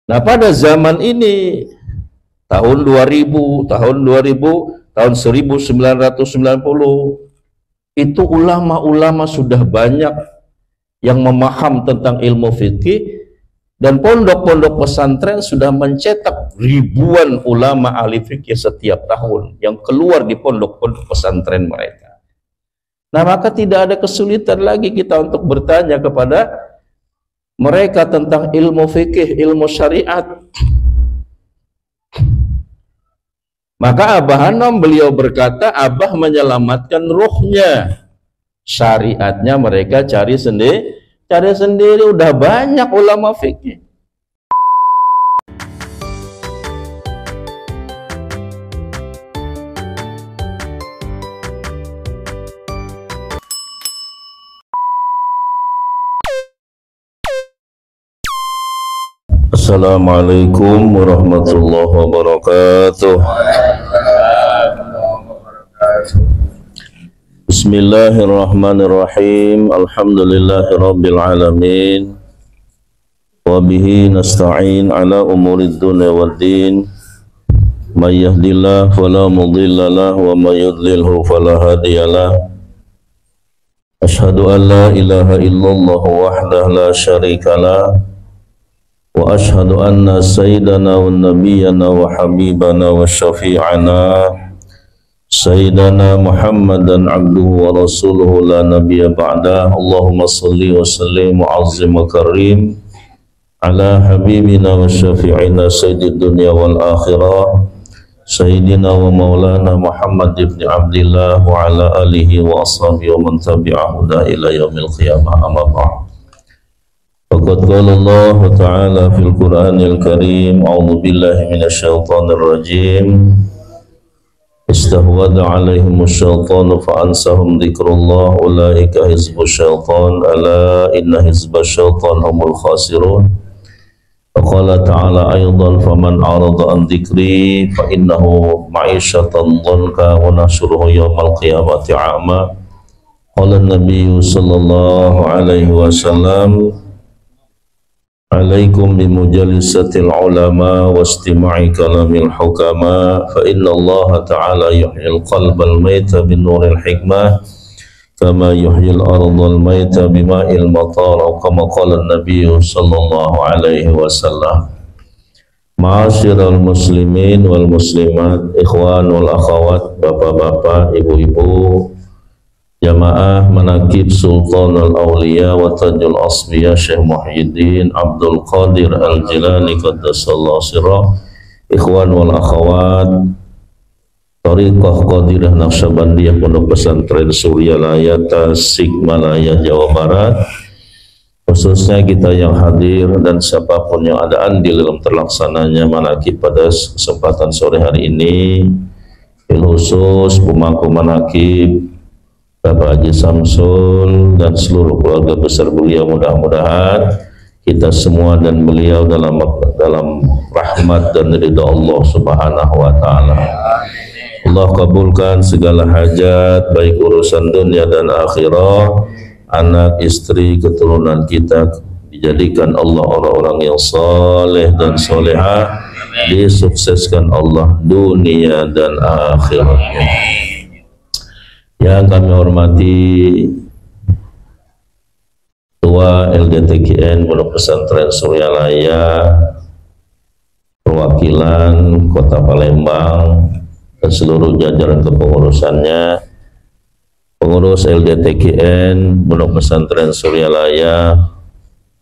Nah, pada zaman ini tahun 2000, tahun 1990 itu ulama-ulama sudah banyak yang memaham tentang ilmu fikih, dan pondok-pondok pesantren sudah mencetak ribuan ulama ahli fikih setiap tahun yang keluar di pondok-pondok pesantren mereka. Nah, maka tidak ada kesulitan lagi kita untuk bertanya kepada mereka tentang ilmu fikih, ilmu syariat. Maka Abah Hanom beliau berkata, Abah menyelamatkan ruhnya. Syariatnya mereka cari sendiri, udah banyak ulama fikih. Assalamualaikum warahmatullahi wabarakatuh. Bismillahirrahmanirrahim. Alhamdulillahirabbil alamin. Wa bihi nasta'in ala umurid dunya waddin. May yahdihillahu fala mudilla lahu wa may yudlilhu fala hadiyalah. Asyhadu an la ilaha illallah wahdahu la syarikalah. Wa ashhadu anna sayyidana wa nabiyyana wa habibana wa syafi'ana sayyidana Muhammadan abduhu wa rasuluhu la nabiyya ba'dah. Allahumma salli wa sallim wa azim wa karim ala habibina wa syafi'ina sayyidid dunya wal akhirah sayyidina wa maulana Muhammad ibn Abdillah wa ala alihi wa ashabihi wa man tabi'ahu ila yaumil qiyamah. Amma ba'd. Faqad qala Allah Ta'ala fil Qur'anil Karim, a'udzu billahi minasyaitonir rajim. Istahwada 'alaihimuz syaitanu fa'ansahum dzikrullah, ulaika hizbus syaitan, ala inna hizbas syaitan humul khasirun. Faqala ta'ala aydan faman a'rada an dzikri fa innahu ma'isyatan dhanka wa nahsyuruhu yaumal qiyamati a'ma. Qala an-nabiyyu sallallahu alaihi wasallam, alaikum bimujalisatil ulama wa istima'i kalamil hukama fa inna Allah ta'ala yuhyil qalbal mayta bin nuril hikmah kama yuhyil ardal mayta bima'il matar, atau kama qala an-nabiyyu sallallahu alaihi wasallam. Ma'asyiral muslimin wal muslimat, ikhwan wal akhawat, bapak-bapak, ibu-ibu, jamaah manakib Sultanul Auliya wa Tajul Asbiya Syekh Muhyiddin Abdul Qadir Al-Jilani qaddasallahu sirrah, ikhwan wal akhawat Thariqah Qadirah Naqsyabandiyah Pondok Pesantren Suryalaya Tasikmalaya Jawa Barat, khususnya kita yang hadir dan siapapun yang ada andil dalam terlaksananya manakib pada kesempatan sore hari ini, bil khusus pemangku manakib Bapak Haji Samsul dan seluruh keluarga besar beliau, mudah-mudahan kita semua dan beliau dalam rahmat dan ridha Allah Subhanahu wa taala. Allah kabulkan segala hajat, baik urusan dunia dan akhirah, anak, istri, keturunan kita dijadikan Allah orang-orang yang saleh dan solehah, disukseskan Allah dunia dan akhiratnya. Yang kami hormati Ketua LDTKN Pondok Pesantren Suryalaya, perwakilan Kota Palembang dan seluruh jajaran kepengurusannya, pengurus LDTKN Pondok Pesantren Suryalaya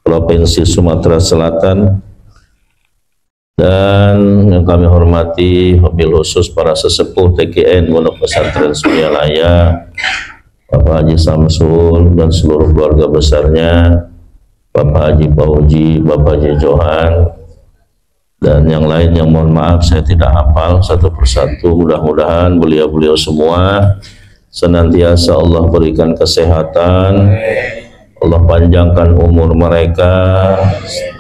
Provinsi Sumatera Selatan, dan yang kami hormati wabil khusus para sesepuh TKN Pondok Pesantren Suryalaya, Bapak Haji Samsul dan seluruh keluarga besarnya, Bapak Haji Pauji, Bapak Haji Johan, dan yang lain yang mohon maaf saya tidak hafal satu persatu. Mudah-mudahan beliau-beliau semua senantiasa Allah berikan kesehatan, Allah panjangkan umur mereka,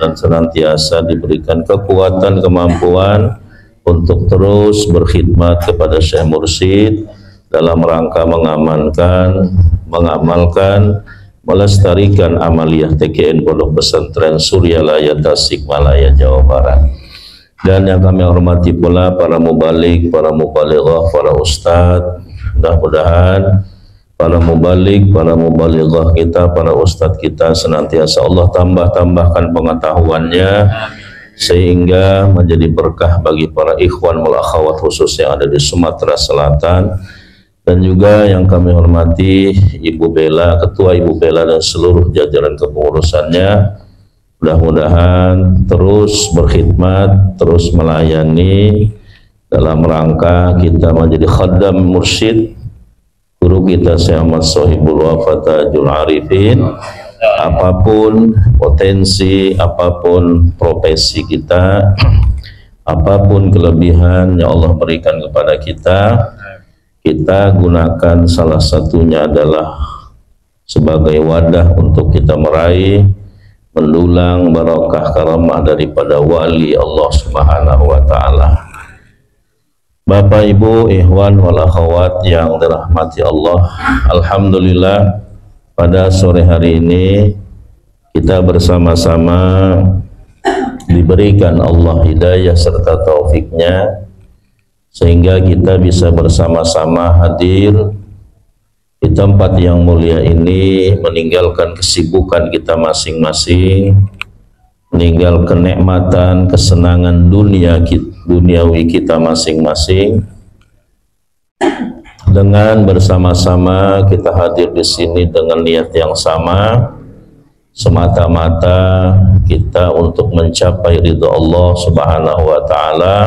dan senantiasa diberikan kekuatan, kemampuan untuk terus berkhidmat kepada Syekh Mursyid dalam rangka mengamalkan melestarikan amaliyah TKN Pondok Pesantren Suryalaya Tasikmalaya Jawa Barat. Dan yang kami hormati pula para mubalik, para mubalighah, para ustadz. Mudah-mudahan para mubalik, para mubalighah kita, para ustadz kita senantiasa Allah tambahkan pengetahuannya sehingga menjadi berkah bagi para ikhwan wal akhwat khusus yang ada di Sumatera Selatan. Dan juga yang kami hormati Ibu Bella, Ketua Ibu Bella dan seluruh jajaran kepengurusannya. Mudah-mudahan terus berkhidmat, terus melayani dalam rangka kita menjadi khaddam mursyid guru kita Syekh Ahmad Sohibul Wafa Tajul Arifin. Apapun potensi, apapun profesi kita, apapun kelebihan yang Allah berikan kepada kita, kita gunakan salah satunya adalah sebagai wadah untuk kita meraih, mendulang barakah karamah daripada wali Allah Subhanahu wa Ta'ala. Bapak Ibu ikhwan wal akhwat yang dirahmati Allah, alhamdulillah pada sore hari ini kita bersama-sama diberikan Allah hidayah serta taufiknya sehingga kita bisa bersama-sama hadir di tempat yang mulia ini, meninggalkan kesibukan kita masing-masing, meninggalkan kenikmatan, kesenangan duniawi kita masing-masing, dengan bersama-sama kita hadir di sini dengan niat yang sama, semata-mata kita untuk mencapai ridha Allah Subhanahu wa Ta'ala,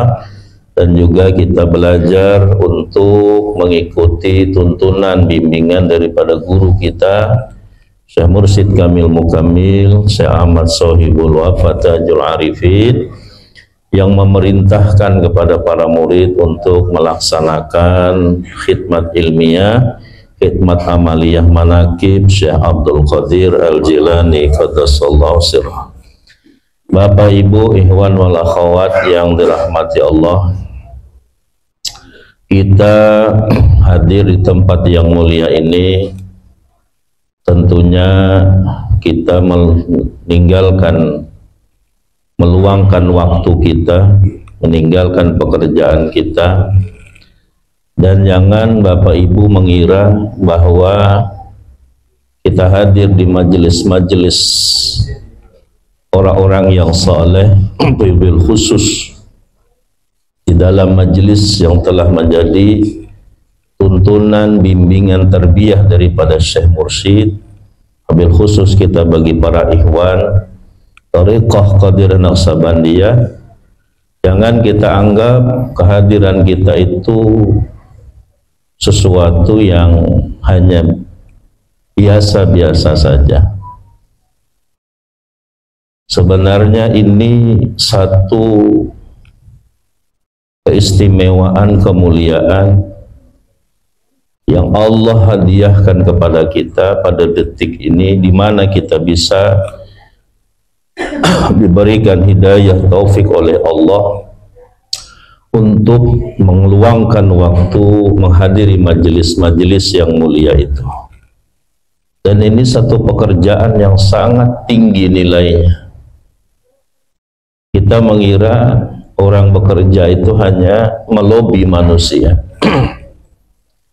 dan juga kita belajar untuk mengikuti tuntunan bimbingan daripada guru kita Syekh Mursyid Kamil Mukamil Syekh Ahmad Sohibul Wafa Tajul Arifin, yang memerintahkan kepada para murid untuk melaksanakan khidmat ilmiah, khidmat amaliyah manakib Syekh Abdul Qadir Al-Jilani Qaddasallahu sirrah. Bapak Ibu ikhwan wal akhwat yang dirahmati Allah, kita hadir di tempat yang mulia ini tentunya kita meluangkan waktu kita, meninggalkan pekerjaan kita, dan jangan Bapak Ibu mengira bahwa kita hadir di majelis-majelis orang-orang yang saleh, wabil khusus di dalam majelis yang telah menjadi tuntunan bimbingan tarbiyah daripada Syekh Mursyid, wabil khusus kita bagi para ikhwan Thariqah Qadir Naqsabandiyah. Jangan kita anggap kehadiran kita itu sesuatu yang hanya biasa-biasa saja. Sebenarnya ini satu keistimewaan, kemuliaan yang Allah hadiahkan kepada kita pada detik ini, di mana kita bisa diberikan hidayah taufik oleh Allah untuk meluangkan waktu menghadiri majelis-majelis yang mulia itu. Dan ini satu pekerjaan yang sangat tinggi nilainya. Kita mengira orang bekerja itu hanya melobi manusia.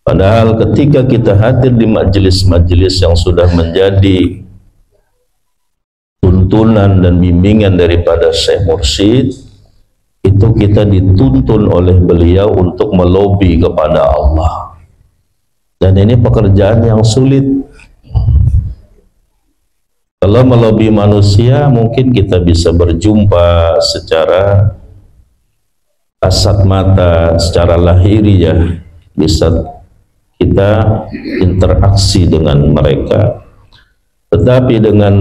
Padahal ketika kita hadir di majelis-majelis yang sudah menjadi tuntunan dan bimbingan daripada Syekh Mursyid, itu kita dituntun oleh beliau untuk melobi kepada Allah. Dan ini pekerjaan yang sulit. Kalau melobi manusia mungkin kita bisa berjumpa secara kasat mata, secara lahiriah, bisa kita interaksi dengan mereka. Tetapi dengan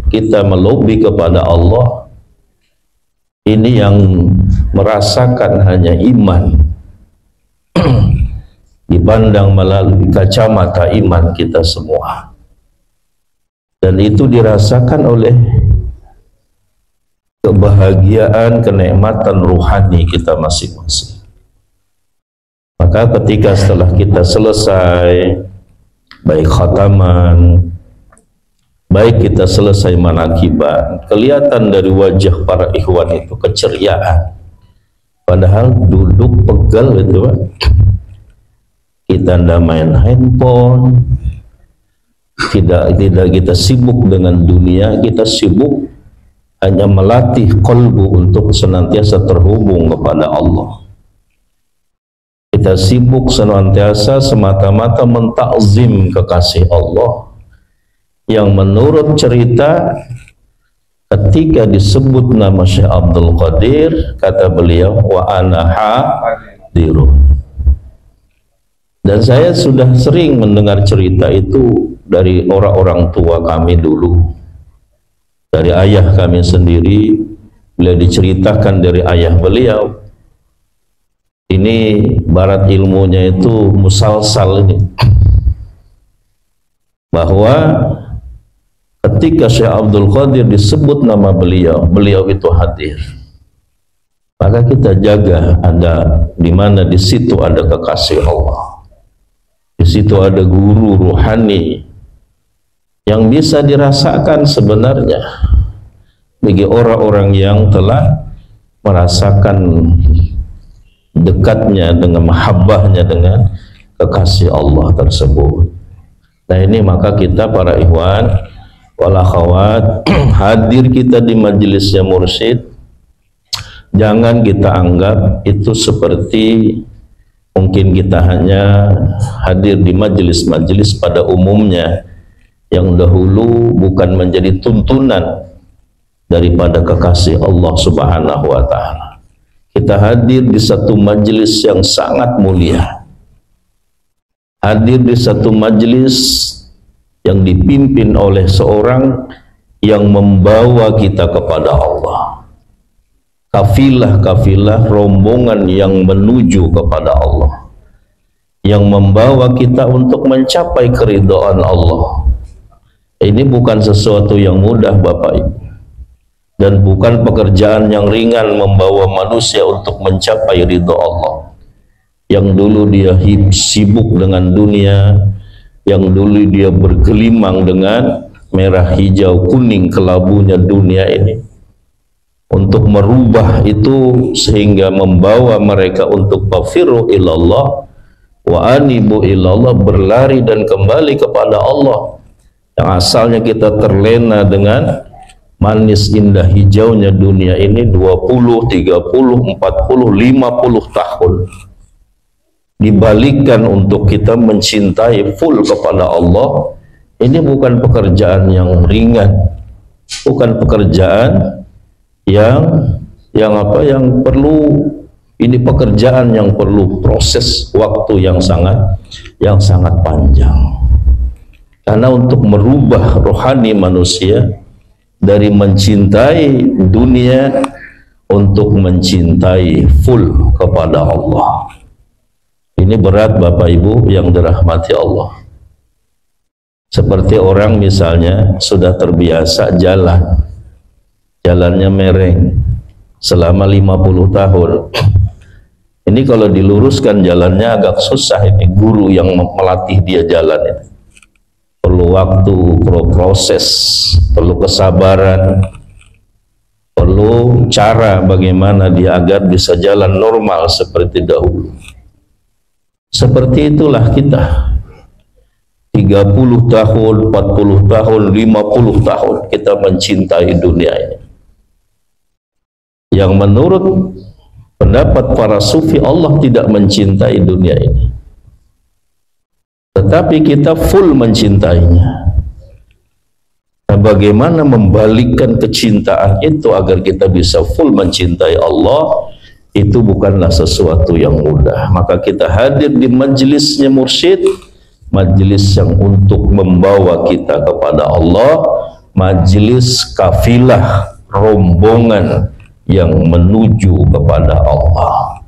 kita melobi kepada Allah, ini yang merasakan hanya iman, dipandang melalui kacamata iman kita semua, dan itu dirasakan oleh kebahagiaan, kenikmatan ruhani kita masing-masing. Maka ketika setelah kita selesai baik khataman Baik kita selesai manakiban, kelihatan dari wajah para ikhwan itu keceriaan. Padahal duduk pegal itu Pak. Kita ndak main handphone, tidak kita sibuk dengan dunia, kita sibuk hanya melatih qalbu untuk senantiasa terhubung kepada Allah. Kita sibuk senantiasa semata-mata mentakzim kekasih Allah, yang menurut cerita ketika disebut nama Syekh Abdul Qadir, kata beliau, wa ana hadirun. Dan saya sudah sering mendengar cerita itu dari orang-orang tua kami dulu, dari ayah kami sendiri. Beliau diceritakan dari ayah beliau. Ini barat ilmunya itu musalsal ini, bahwa ketika Syekh Abdul Qadir disebut nama beliau, beliau itu hadir. Maka kita jaga, ada di mana di situ ada kekasih Allah. Di situ ada guru ruhani yang bisa dirasakan sebenarnya bagi orang-orang yang telah merasakan dekatnya dengan mahabbahnya dengan kekasih Allah tersebut. Nah ini maka kita para ikhwan wal akhwat, hadir kita di majelisnya mursyid, jangan kita anggap itu seperti mungkin kita hanya hadir di majelis-majelis pada umumnya yang dahulu bukan menjadi tuntunan daripada kekasih Allah Subhanahu wa ta'ala. Kita hadir di satu majelis yang sangat mulia, hadir di satu majelis yang dipimpin oleh seorang yang membawa kita kepada Allah. Kafilah-kafilah rombongan yang menuju kepada Allah, yang membawa kita untuk mencapai keridhaan Allah. Ini bukan sesuatu yang mudah Bapak Ibu, dan bukan pekerjaan yang ringan membawa manusia untuk mencapai ridha Allah. Yang dulu dia sibuk dengan dunia, yang dulu dia bergelimang dengan merah, hijau, kuning kelabunya dunia ini, untuk merubah itu sehingga membawa mereka untuk fafiru ilallah wa anibu ilallah, berlari dan kembali kepada Allah. Yang asalnya kita terlena dengan manis indah hijaunya dunia ini 20, 30, 40, 50 tahun, dibalikkan untuk kita mencintai full kepada Allah. Ini bukan pekerjaan yang ringan, bukan pekerjaan yang perlu, ini pekerjaan yang perlu proses waktu yang sangat panjang. Karena untuk merubah rohani manusia dari mencintai dunia untuk mencintai full kepada Allah, ini berat Bapak Ibu yang dirahmati Allah. Seperti orang misalnya sudah terbiasa jalannya mereng selama 50 tahun. Ini kalau diluruskan jalannya agak susah. Ini guru yang melatih dia jalan ini perlu waktu, perlu proses, perlu kesabaran, perlu cara bagaimana dia agar bisa jalan normal seperti dahulu. Seperti itulah kita, 30 tahun, 40 tahun, 50 tahun kita mencintai dunia ini, yang menurut pendapat para sufi Allah tidak mencintai dunia ini, tetapi kita full mencintainya. Nah, bagaimana membalikkan kecintaan itu agar kita bisa full mencintai Allah, itu bukanlah sesuatu yang mudah. Maka kita hadir di majelisnya mursyid, majelis yang untuk membawa kita kepada Allah, majelis kafilah rombongan yang menuju kepada Allah.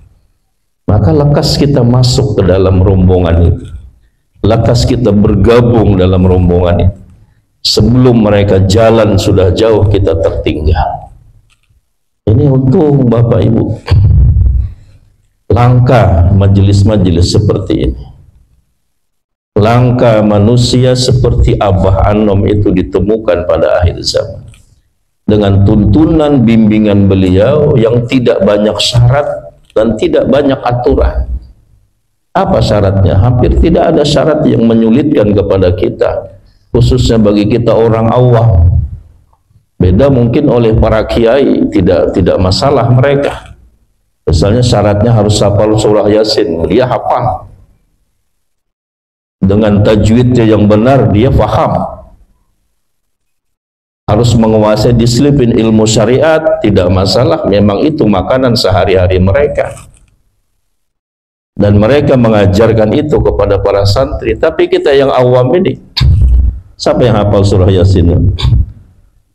Maka lekas kita masuk ke dalam rombongan itu, lekas kita bergabung dalam rombongan itu. Sebelum mereka jalan sudah jauh kita tertinggal. Ini untung Bapak Ibu, langka majelis-majelis seperti ini. langkah manusia seperti Abah Anom itu ditemukan pada akhir zaman. Dengan tuntunan bimbingan beliau yang tidak banyak syarat dan tidak banyak aturan. Apa syaratnya? Hampir tidak ada syarat yang menyulitkan kepada kita, khususnya bagi kita orang awam. Beda mungkin oleh para kiai, tidak masalah mereka. Misalnya syaratnya harus hafal surah Yasin, dia hafal. Dengan tajwidnya yang benar, dia faham. Harus menguasai disiplin ilmu syariat, tidak masalah, memang itu makanan sehari-hari mereka. Dan mereka mengajarkan itu kepada para santri. Tapi kita yang awam ini, siapa yang hafal surah Yasin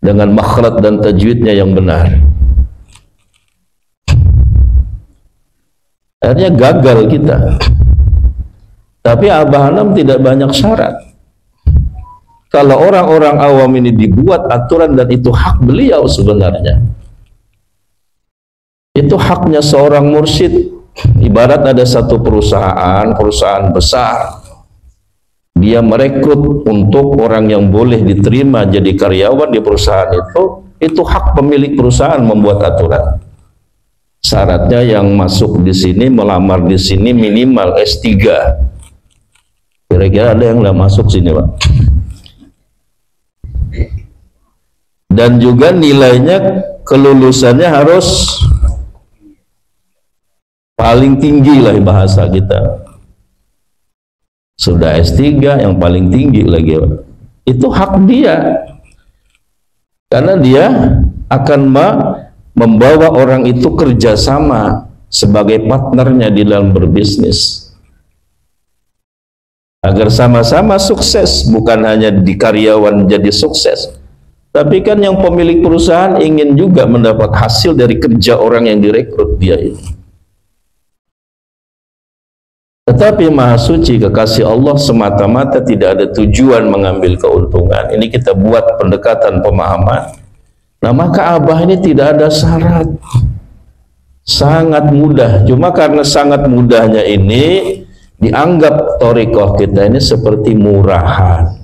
dengan makhraj dan tajwidnya yang benar? Akhirnya gagal kita. Tapi Abah Anom tidak banyak syarat. Kalau orang-orang awam ini dibuat aturan, dan itu hak beliau sebenarnya. Itu haknya seorang mursyid. Ibarat ada satu perusahaan besar. Dia merekrut untuk orang yang boleh diterima jadi karyawan di perusahaan itu hak pemilik perusahaan membuat aturan. Syaratnya yang masuk di sini, melamar di sini minimal S3. Kira-kira ada yang nggak masuk sini, Pak? Dan juga nilainya, kelulusannya harus paling tinggi lah bahasa kita. Sudah S3 yang paling tinggi lagi, Pak. Itu hak dia. Karena dia akan membawa orang itu kerjasama sebagai partnernya di dalam berbisnis. Agar sama-sama sukses, bukan hanya di karyawan jadi sukses, tapi kan yang pemilik perusahaan ingin juga mendapat hasil dari kerja orang yang direkrut dia itu. Tetapi Maha Suci kekasih Allah semata-mata tidak ada tujuan mengambil keuntungan. Ini kita buat pendekatan pemahaman. Nah, maka Abah ini tidak ada syarat, sangat mudah. Cuma karena sangat mudahnya ini, dianggap thariqah kita ini seperti murahan,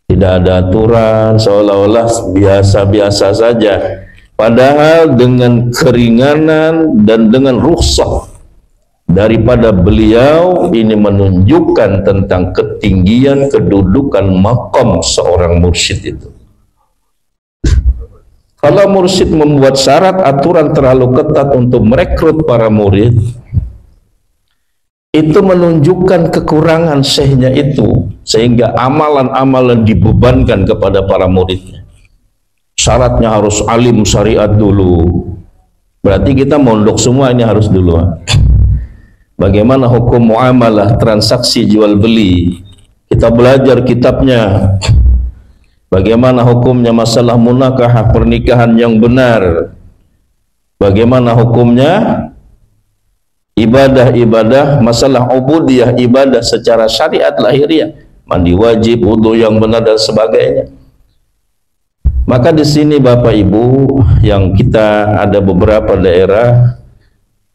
tidak ada aturan, seolah-olah biasa-biasa saja. Padahal dengan keringanan dan dengan rukhsah daripada beliau, ini menunjukkan tentang ketinggian kedudukan maqam seorang mursyid itu. Kalau mursyid membuat syarat aturan terlalu ketat untuk merekrut para murid, itu menunjukkan kekurangan syekhnya itu, sehingga amalan-amalan dibebankan kepada para muridnya. Syaratnya harus alim syariat dulu. Berarti kita mondok semua ini harus dulu. Bagaimana hukum muamalah, transaksi jual beli, kita belajar kitabnya. Bagaimana hukumnya masalah munakahah, pernikahan yang benar. Bagaimana hukumnya ibadah-ibadah, masalah ubudiyah, ibadah secara syariat lahiriah, mandi wajib, wudu yang benar dan sebagainya. Maka di sini Bapak Ibu, yang kita ada beberapa daerah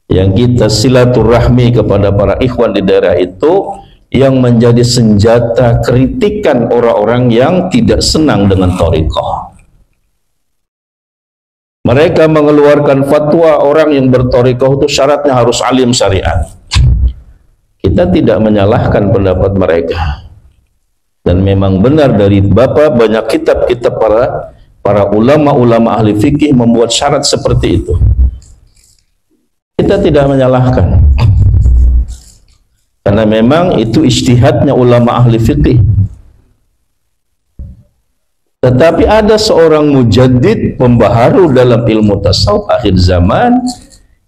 yang kita silaturahmi kepada para ikhwan di daerah itu, yang menjadi senjata kritikan orang-orang yang tidak senang dengan thariqah. Mereka mengeluarkan fatwa orang yang berthariqah itu syaratnya harus alim syariat. Kita tidak menyalahkan pendapat mereka. Dan memang benar dari Bapak banyak kitab-kitab para ulama-ulama ahli fikih membuat syarat seperti itu. Kita tidak menyalahkan. Karena memang itu ijtihadnya ulama ahli fikih. Tetapi ada seorang mujaddid, pembaharu dalam ilmu tasawuf akhir zaman,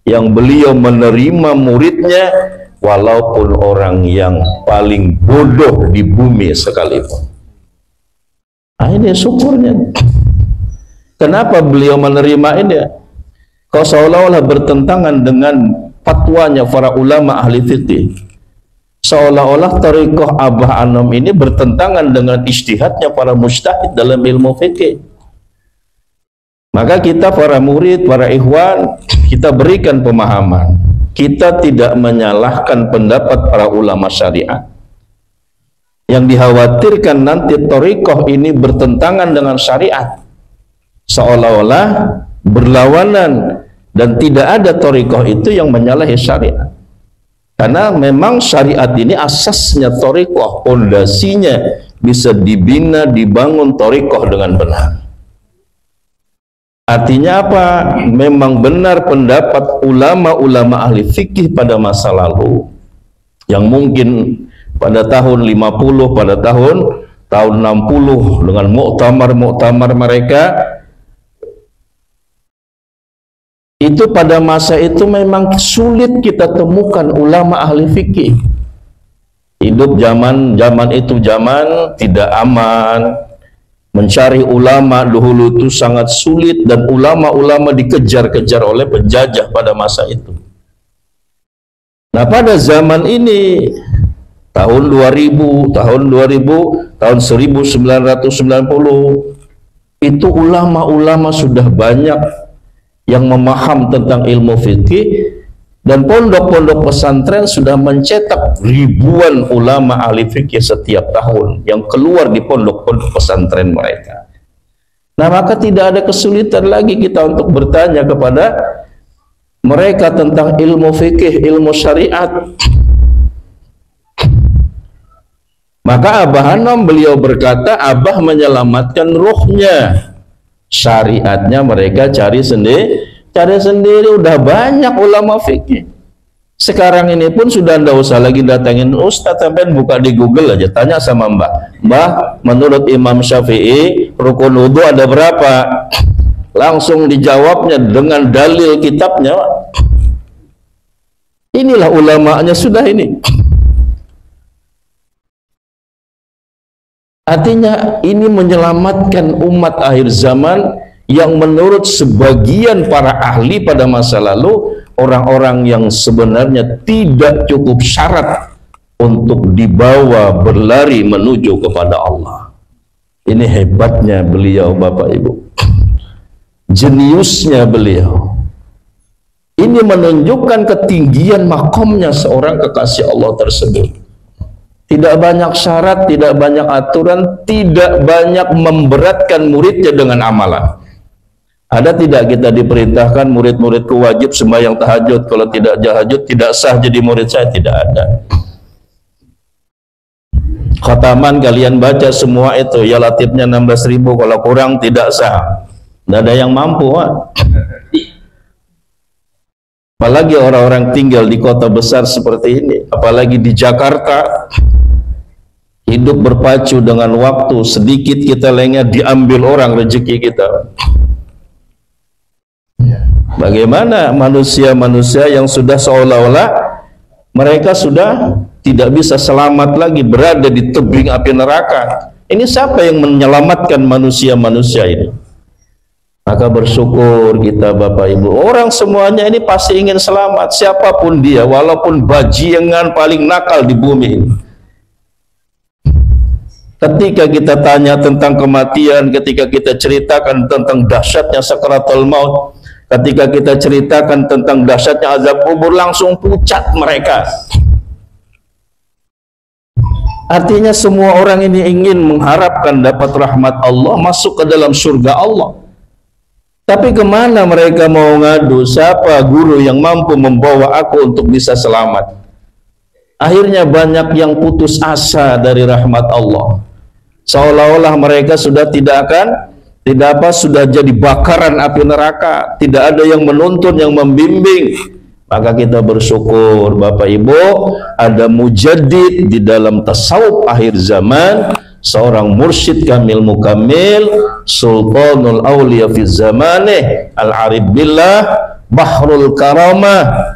yang beliau menerima muridnya walaupun orang yang paling bodoh di bumi sekalipun. Nah, ini syukurnya. Kenapa beliau menerima ini? Kau seolah-olah bertentangan dengan fatwanya para ulama ahli fikih. Seolah-olah thariqah Abah Anom ini bertentangan dengan ijtihadnya para mujtahid dalam ilmu fikih. Maka kita para murid, para ikhwan, kita berikan pemahaman. Kita tidak menyalahkan pendapat para ulama syariat. Yang dikhawatirkan nanti thariqah ini bertentangan dengan syariat, seolah-olah berlawanan, dan tidak ada thariqah itu yang menyalahi syariat. Karena memang syariat ini asasnya thariqah, pondasinya bisa dibina, dibangun thariqah dengan benar. Artinya apa? Memang benar pendapat ulama-ulama ahli fikih pada masa lalu, yang mungkin pada tahun 50, pada tahun 60 dengan muktamar-muktamar mereka, itu pada masa itu memang sulit kita temukan ulama ahli fikih. Hidup zaman itu zaman tidak aman, mencari ulama dahulu itu sangat sulit, dan ulama-ulama dikejar-kejar oleh penjajah pada masa itu. Nah, pada zaman ini tahun 2000, tahun 1990 itu ulama-ulama sudah banyak yang memaham tentang ilmu fikih, dan pondok-pondok pesantren sudah mencetak ribuan ulama ahli fikih setiap tahun yang keluar di pondok-pondok pesantren mereka. Nah, maka tidak ada kesulitan lagi kita untuk bertanya kepada mereka tentang ilmu fikih, ilmu syariat. Maka Abah Hanom beliau berkata, Abah menyelamatkan ruhnya. Syariatnya mereka cari sendiri, udah banyak ulama fikih. Sekarang ini pun sudah ndak usah lagi datangin ustadz, sampai buka di Google aja, tanya sama Mbah, menurut Imam Syafi'i rukun wudu ada berapa? Langsung dijawabnya dengan dalil kitabnya. Inilah ulamanya sudah ini. Artinya ini menyelamatkan umat akhir zaman yang menurut sebagian para ahli pada masa lalu, orang-orang yang sebenarnya tidak cukup syarat untuk dibawa berlari menuju kepada Allah. Ini hebatnya beliau, Bapak Ibu, jeniusnya beliau. Ini menunjukkan ketinggian makomnya seorang kekasih Allah tersebut. Tidak banyak syarat, tidak banyak aturan, tidak banyak memberatkan muridnya dengan amalan. Ada tidak kita diperintahkan murid-muridku wajib sembahyang tahajud, kalau tidak tahajud tidak sah jadi murid saya? Tidak ada. Khataman kalian baca semua itu, ya latifnya 16.000, kalau kurang tidak sah. Tidak ada yang mampu. Apalagi orang-orang tinggal di kota besar seperti ini, apalagi di Jakarta, hidup berpacu dengan waktu, sedikit kita lengah diambil orang rezeki kita. Bagaimana manusia-manusia yang sudah seolah-olah mereka sudah tidak bisa selamat lagi, berada di tebing api neraka. Ini siapa yang menyelamatkan manusia-manusia ini? Maka bersyukur kita, Bapak Ibu. Orang semuanya ini pasti ingin selamat, siapapun dia, walaupun bajingan paling nakal di bumi ini. Ketika kita tanya tentang kematian, ketika kita ceritakan tentang dahsyatnya sakaratul maut, ketika kita ceritakan tentang dahsyatnya azab kubur, langsung pucat mereka. Artinya semua orang ini ingin mengharapkan dapat rahmat Allah, masuk ke dalam surga Allah. Tapi kemana mereka mau ngadu? Siapa guru yang mampu membawa aku untuk bisa selamat? Akhirnya banyak yang putus asa dari rahmat Allah. Seolah-olah mereka sudah sudah jadi bakaran api neraka. Tidak ada yang menuntun, yang membimbing. Maka kita bersyukur, Bapak Ibu, ada mujaddid di dalam tasawuf akhir zaman, seorang mursyid kamil mukamil, sultanul awliya fi zamanih, al-arif billah, bahrul karamah,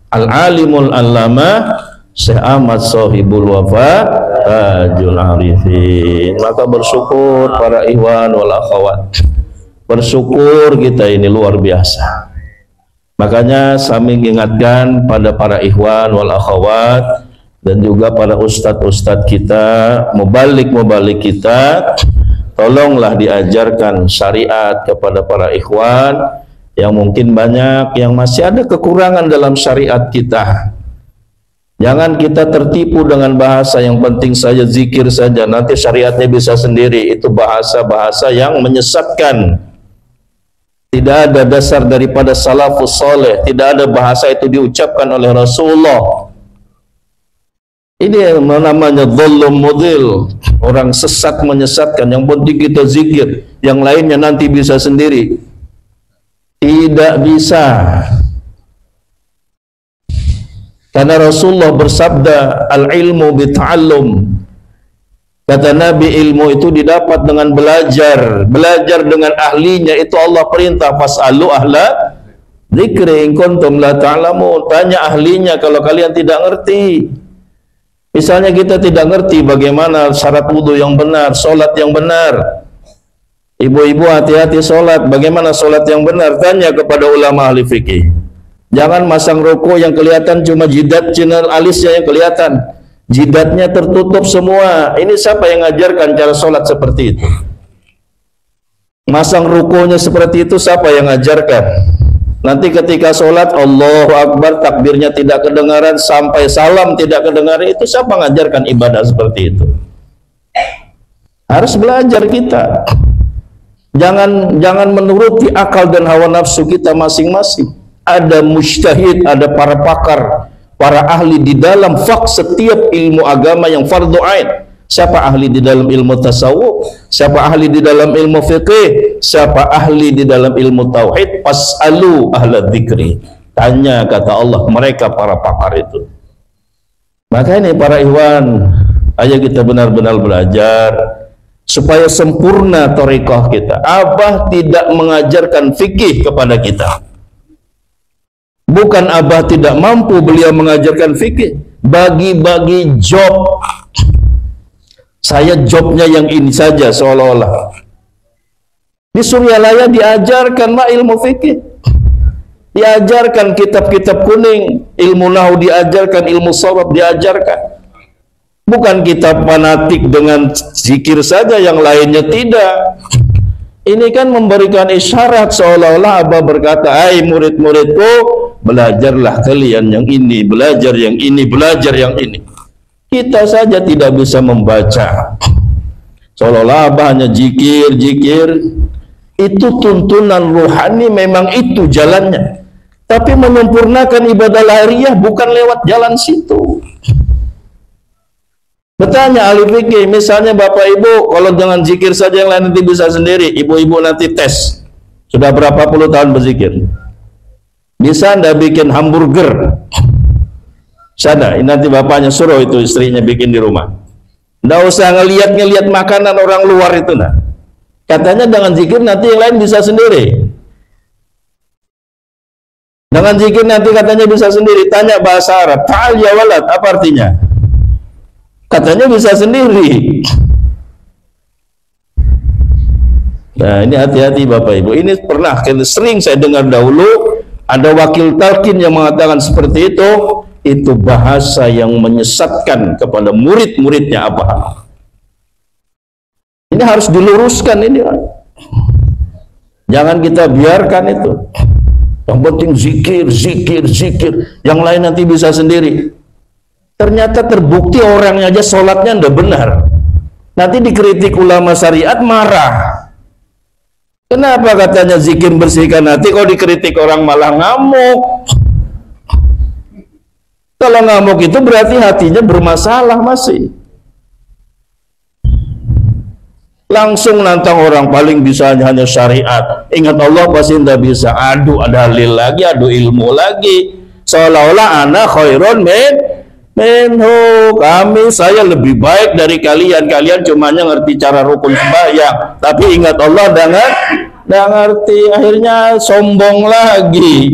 al-alimul allama, Syekh Ahmad Sahibul Wafa Tajul Arifin. Maka bersyukur para ikhwan wal akhwat, bersyukur kita ini luar biasa. Makanya kami ingatkan pada para ikhwan wal akhwat dan juga para ustadz-ustadz kita, mubalik kita, tolonglah diajarkan syariat kepada para ikhwan yang mungkin banyak yang masih ada kekurangan dalam syariat kita. Jangan kita tertipu dengan bahasa yang penting saja zikir saja, nanti syariatnya bisa sendiri. Itu bahasa-bahasa yang menyesatkan. Tidak ada dasar daripada salafus saleh, tidak ada bahasa itu diucapkan oleh Rasulullah. Ini yang namanya dhallum mudhil, orang sesat menyesatkan. Yang penting kita zikir, yang lainnya nanti bisa sendiri. Tidak bisa. Karena Rasulullah bersabda, al-ilmu bita'allum. Kata Nabi, ilmu itu didapat dengan belajar. Belajar dengan ahlinya, itu Allah perintah. Fas'alu ahla dzikri in kuntum la ta'lamun. Tanya ahlinya kalau kalian tidak ngerti. Misalnya kita tidak ngerti bagaimana syarat wudu yang benar, solat yang benar. Ibu-ibu hati-hati solat. Bagaimana solat yang benar? Tanya kepada ulama ahli fikih. Jangan masang rokok yang kelihatan cuma jidat, channel alisnya yang kelihatan. Jidatnya tertutup semua. Ini siapa yang ngajarkan cara sholat seperti itu? Masang rukunya seperti itu siapa yang ngajarkan? Nanti ketika sholat Allahu Akbar, takbirnya tidak kedengaran, sampai salam tidak kedengaran. Itu siapa ngajarkan ibadah seperti itu? Harus belajar kita. Jangan menuruti akal dan hawa nafsu kita masing-masing. Ada mujtahid, ada para pakar, para ahli di dalam setiap ilmu agama yang fardhu ain. Siapa ahli di dalam ilmu tasawuf? Siapa ahli di dalam ilmu fiqih? Siapa ahli di dalam ilmu tauhid? Fas'alu ahla dzikri. Tanya, kata Allah, mereka para pakar itu. Maka ini para ikhwan, ayo kita benar-benar belajar supaya sempurna thariqah kita. Abah tidak mengajarkan fikih kepada kita. Bukan abah tidak mampu, beliau mengajarkan fikih. Bagi-bagi job. Saya jobnya yang ini saja seolah-olah. Di Suryalaya diajarkan ilmu fikih. Diajarkan kitab-kitab kuning. Ilmu nahu diajarkan, ilmu sharaf diajarkan. Bukan kitab fanatik dengan zikir saja, yang lainnya tidak. Ini kan memberikan isyarat seolah-olah abah berkata, hai murid-muridku, belajarlah kalian yang ini, belajar yang ini, belajar yang ini. Kita saja tidak bisa membaca. Seolah-olah abah hanya zikir. Itu tuntunan ruhani, memang itu jalannya. Tapi menyempurnakan ibadah lahiriah bukan lewat jalan situ. Bertanya ahli fikih, misalnya bapak ibu, kalau dengan zikir saja yang lain nanti bisa sendiri. Ibu-ibu nanti tes, sudah berapa puluh tahun berzikir. Bisa anda bikin hamburger? Sana, nanti bapaknya suruh itu istrinya bikin di rumah. Nggak usah ngeliat makanan orang luar itu, nah. Katanya dengan zikir nanti yang lain bisa sendiri. Dengan zikir nanti katanya bisa sendiri. Tanya bahasa Arab, ta'al ya walad, apa artinya? Katanya bisa sendiri. Nah, ini hati-hati Bapak Ibu. Ini pernah sering saya dengar dahulu ada wakil talqin yang mengatakan seperti itu. Itu bahasa yang menyesatkan kepada murid-muridnya apa? Ini harus diluruskan ini. Jangan kita biarkan itu. Yang penting zikir. Yang lain nanti bisa sendiri. Ternyata terbukti orangnya aja sholatnya ndak benar. Nanti dikritik ulama syariat marah. Kenapa katanya zikir bersihkan hati, kok dikritik orang malah ngamuk? Kalau ngamuk itu berarti hatinya bermasalah masih. Langsung nantang orang paling bisa hanya syariat. Ingat Allah pasti ndak bisa. Aduh, ada dalil lagi, adu ilmu lagi. Seolah-olah ana khairun minhu, saya lebih baik dari kalian. Kalian cumanya ngerti cara rukun sembahyang, tapi ingat Allah nggak ngerti. Akhirnya sombong lagi.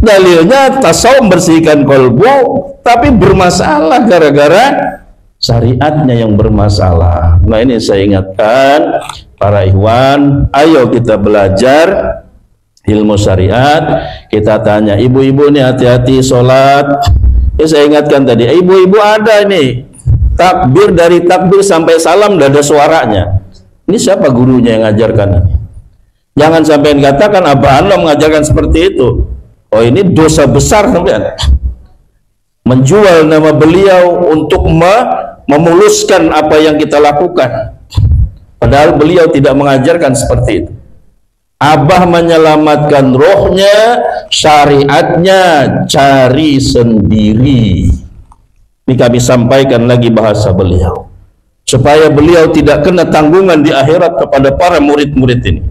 Dalilnya tasawuf bersihkan kolbu, tapi bermasalah gara-gara syariatnya yang bermasalah. Nah, ini saya ingatkan para ikhwan, ayo kita belajar ilmu syariat. Kita tanya ibu-ibu nih, hati-hati sholat. Saya ingatkan tadi, ibu-ibu ada nih takbir, dari takbir sampai salam tidak ada suaranya. Ini siapa gurunya yang ngajarkan ini? Jangan sampai katakan Abah Anwar mengajarkan seperti itu. Oh, ini dosa besar sampean. Menjual nama beliau untuk memuluskan apa yang kita lakukan. Padahal beliau tidak mengajarkan seperti itu. Abah menyelamatkan rohnya, syariatnya cari sendiri. Ini kami sampaikan lagi bahasa beliau, supaya beliau tidak kena tanggungan di akhirat kepada para murid-murid ini.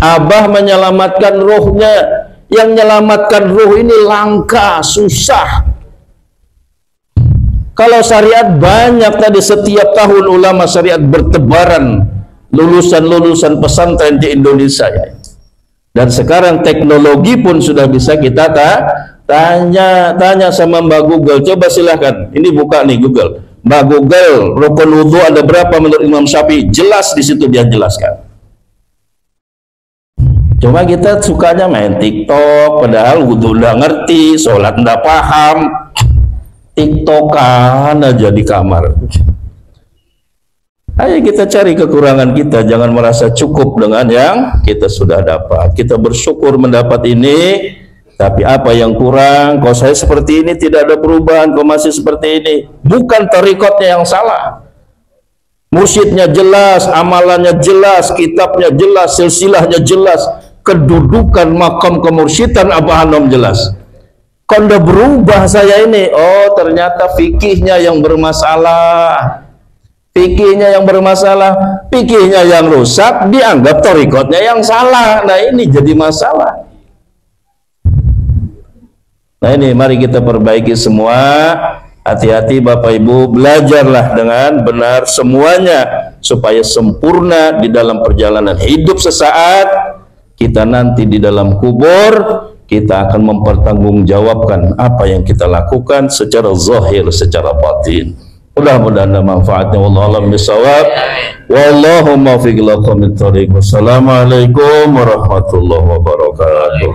Abah menyelamatkan rohnya, yang menyelamatkan roh ini langka, susah. Kalau syariat banyak tadi, setiap tahun ulama syariat bertebaran, lulusan-lulusan pesantren di Indonesia ya. Dan sekarang teknologi pun sudah bisa kita tanya sama Mbak Google. Coba silahkan, ini buka nih Google, Mbak Google, rukun wudhu ada berapa menurut Imam Syafi'i? Jelas di situ dia jelaskan. Cuma kita sukanya main TikTok, padahal wudhu nggak ngerti, sholat nggak paham, TikTokan aja di kamar. Ayo kita cari kekurangan kita, jangan merasa cukup dengan yang kita sudah dapat. Kita bersyukur mendapat ini, tapi apa yang kurang? Kalau saya seperti ini tidak ada perubahan, kau masih seperti ini. Bukan tarikatnya yang salah. Mursyidnya jelas, amalannya jelas, kitabnya jelas, silsilahnya jelas, kedudukan makam kemursyidan Abah Hanom jelas. Kau udah berubah saya ini, oh ternyata fikihnya yang bermasalah. Fikihnya yang bermasalah, fikihnya yang rusak, dianggap tarikatnya yang salah. Nah ini jadi masalah. Nah ini mari kita perbaiki semua. Hati-hati Bapak Ibu, belajarlah dengan benar semuanya supaya sempurna di dalam perjalanan hidup sesaat. Kita nanti di dalam kubur, kita akan mempertanggungjawabkan apa yang kita lakukan secara zahir, secara batin. Mudah-mudahan ada manfaatnya. Wallahu a'lam bishawab. Wallahu muwaffiq ila aqwamit thoriq. Wassalamualaikum warahmatullahi wabarakatuh.